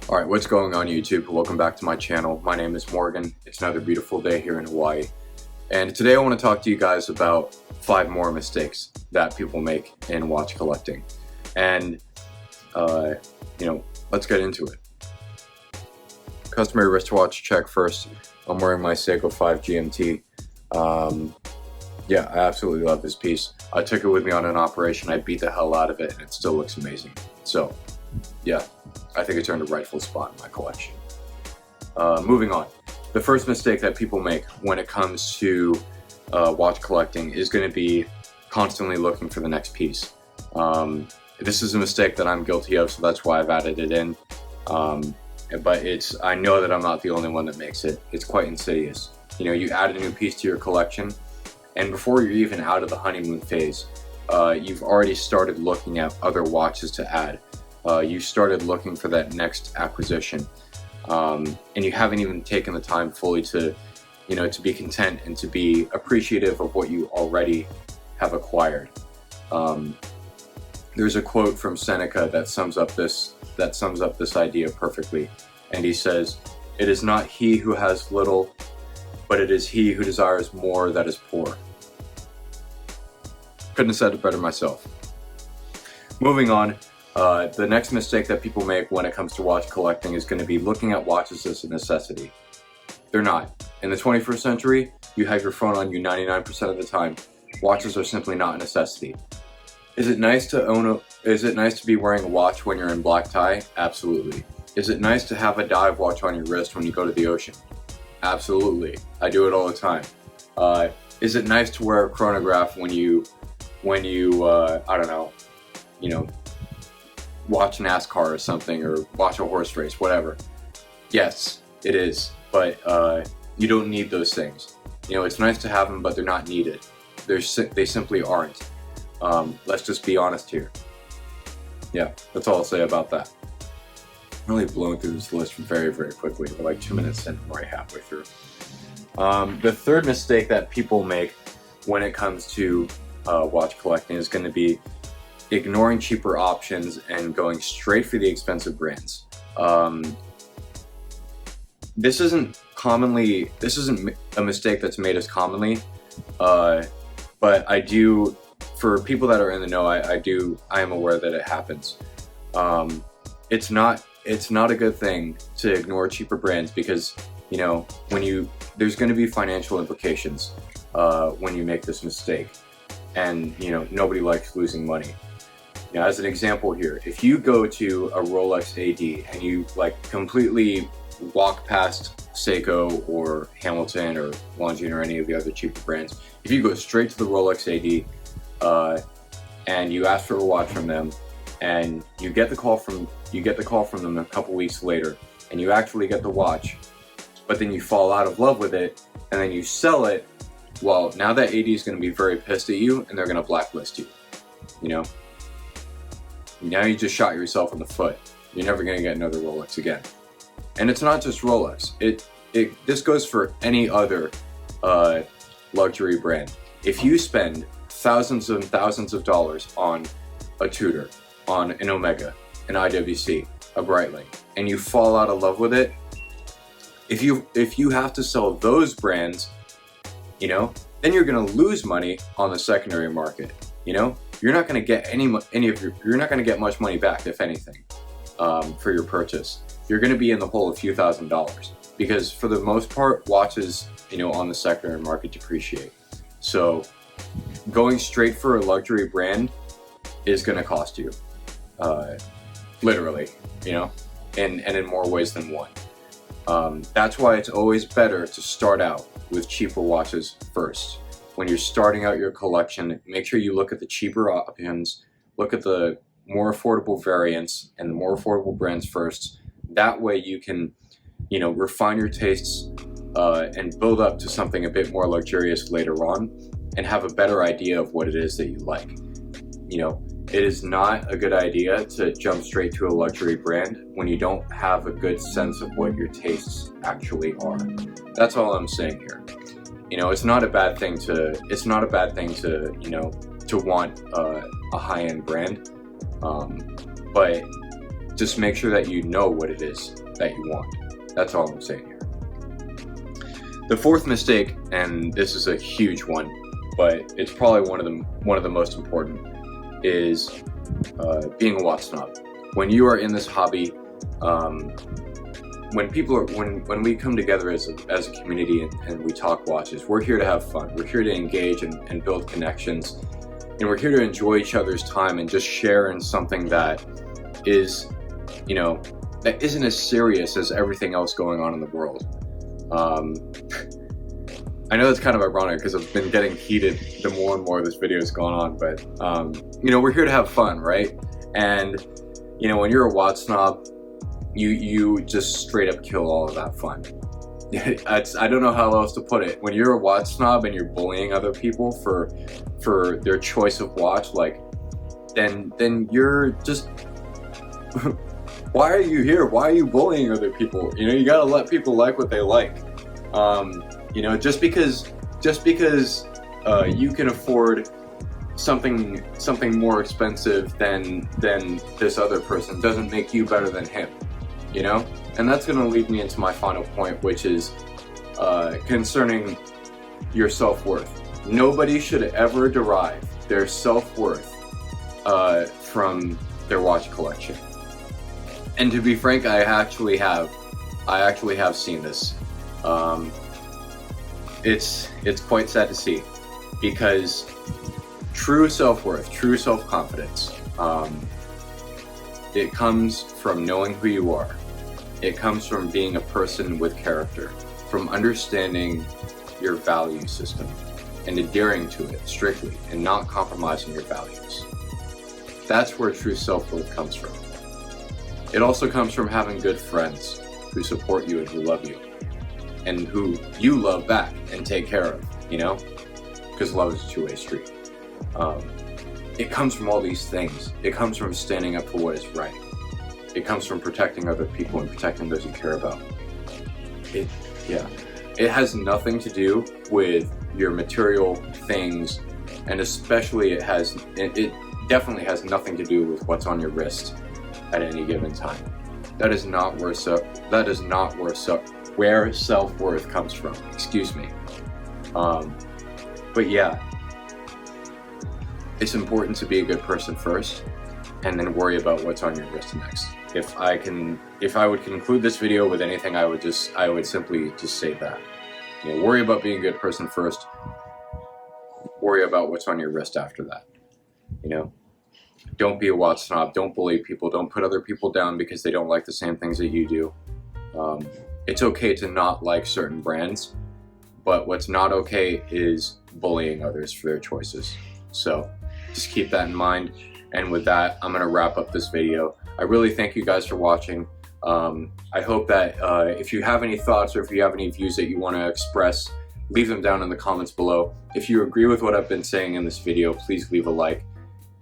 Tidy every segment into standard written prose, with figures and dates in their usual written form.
Alright, what's going on YouTube? Welcome back to my channel. My name is Morgan. It's another beautiful day here in Hawaii. And today I want to talk to you guys about 5 more mistakes that people make in watch collecting. And, let's get into it. Customary wristwatch check first. I'm wearing my Seiko 5 GMT. Yeah, I absolutely love this piece. I took it with me on an operation. I beat the hell out of it and it still looks amazing. So, yeah. I think it's earned a rightful spot in my collection. Moving on. The first mistake that people make when it comes to watch collecting is going to be constantly looking for the next piece. This is a mistake that I'm guilty of, so that's why I've added it in. But I know that I'm not the only one that makes it. It's quite insidious. You know, you add a new piece to your collection, and before you're even out of the honeymoon phase, you've already started looking at other watches to add. You started looking for that next acquisition, and you haven't even taken the time fully to be content and to be appreciative of what you already have acquired. There's a quote from Seneca that sums up this idea perfectly, and he says, "It is not he who has little, but it is he who desires more that is poor." Couldn't have said it better myself. Moving on. The next mistake that people make when it comes to watch collecting is going to be looking at watches as a necessity. They're not. In the 21st century, you have your phone on you 99% of the time. Watches are simply not a necessity. Is it nice to be wearing a watch when you're in black tie? Absolutely. Is it nice to have a dive watch on your wrist when you go to the ocean? Absolutely. I do it all the time. Is it nice to wear a chronograph when you watch NASCAR or something, or watch a horse race, whatever? Yes, it is, but you don't need those things. You know, it's nice to have them, but they're not needed. They simply aren't. Let's just be honest here. Yeah, that's all I'll say about that. I'm really blowing through this list very, very quickly. We're like 2 minutes in, I'm already halfway through. The third mistake that people make when it comes to watch collecting is going to be ignoring cheaper options and going straight for the expensive brands. This isn't a mistake that's made as commonly, but I do, for people that are in the know, I am aware that it happens. It's not a good thing to ignore cheaper brands, because there's going to be financial implications when you make this mistake, and nobody likes losing money. Now, as an example here, if you go to a Rolex AD and you completely walk past Seiko or Hamilton or Longines or any of the other cheaper brands, if you go straight to the Rolex AD and you ask for a watch from them, and you get the call from them a couple weeks later, and you actually get the watch, but then you fall out of love with it and then you sell it, well, now that AD is going to be very pissed at you and they're going to blacklist you. Now you just shot yourself in the foot. You're never going to get another Rolex again. And it's not just Rolex. This goes for any other luxury brand. If you spend thousands and thousands of dollars on a Tudor, on an Omega, an IWC, a Breitling, and you fall out of love with it, if you have to sell those brands, then you're going to lose money on the secondary market. You're not going to get you're not going to get much money back, if anything, for your purchase. You're going to be in the hole a few $1,000s, because for the most part, watches, on the secondary market depreciate. So going straight for a luxury brand is going to cost you, literally, and in more ways than one. That's why it's always better to start out with cheaper watches first. When you're starting out your collection, make sure you look at the cheaper options, look at the more affordable variants and the more affordable brands first. That way you can, refine your tastes and build up to something a bit more luxurious later on, and have a better idea of what it is that you like. It is not a good idea to jump straight to a luxury brand when you don't have a good sense of what your tastes actually are. That's all I'm saying here. It's not a bad thing to want a high-end brand, but just make sure that you know what it is that you want. That's all I'm saying here. The fourth mistake, and this is a huge one, but it's probably one of the most important, is being a watch snob. When you are in this hobby, when we come together as a community and we talk watches, we're here to have fun. We're here to engage and build connections, and we're here to enjoy each other's time and just share in something that is, that isn't as serious as everything else going on in the world. I know that's kind of ironic because I've been getting heated the more and more this video has gone on, but we're here to have fun, right? And when you're a watch snob, you just straight up kill all of that fun. I don't know how else to put it. When you're a watch snob and you're bullying other people for their choice of watch, then you're just why are you here? Why are you bullying other people? You gotta let people like what they like. Just because you can afford something more expensive than this other person doesn't make you better than him. And that's going to lead me into my final point, which is concerning your self-worth. Nobody should ever derive their self-worth from their watch collection. And to be frank, I actually have seen this. It's quite sad to see, because true self-worth, true self-confidence, it comes from knowing who you are. It comes from being a person with character, from understanding your value system and adhering to it strictly and not compromising your values. That's where true self-worth comes from. It also comes from having good friends who support you and who love you, and who you love back and take care of, because love is a two-way street. It comes from all these things. It comes from standing up for what is right. It comes from protecting other people and protecting those you care about. It has nothing to do with your material things, and especially it definitely has nothing to do with what's on your wrist at any given time. That is not where self-worth comes from. Excuse me. But yeah, it's important to be a good person first, and then worry about what's on your wrist next. If I would conclude this video with anything, I would simply just say that. Worry about being a good person first. Worry about what's on your wrist after that. Don't be a watch snob. Don't bully people. Don't put other people down because they don't like the same things that you do. It's okay to not like certain brands, but what's not okay is bullying others for their choices. So just keep that in mind. And with that, I'm going to wrap up this video. I really thank you guys for watching. I hope that if you have any thoughts or if you have any views that you want to express, leave them down in the comments below. If you agree with what I've been saying in this video, please leave a like.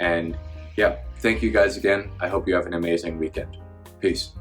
And yeah, thank you guys again. I hope you have an amazing weekend. Peace.